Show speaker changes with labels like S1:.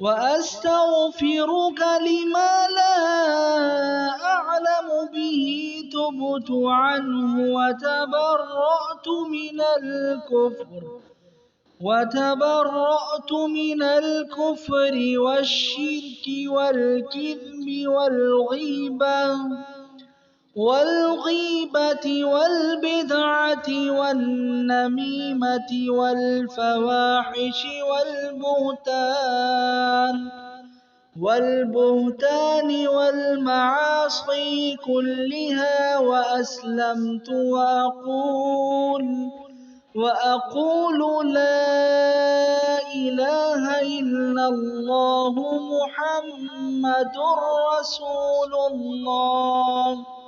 S1: وأستغفرك لما لا أعلم به تبت عنه وتبرأت من الكفر والشرك والكذب والغيبة والبدعة والنميمة والفواحش والبهتان والمعاصي كلها وأسلمت وأقول لا إله إلا الله محمد رسول الله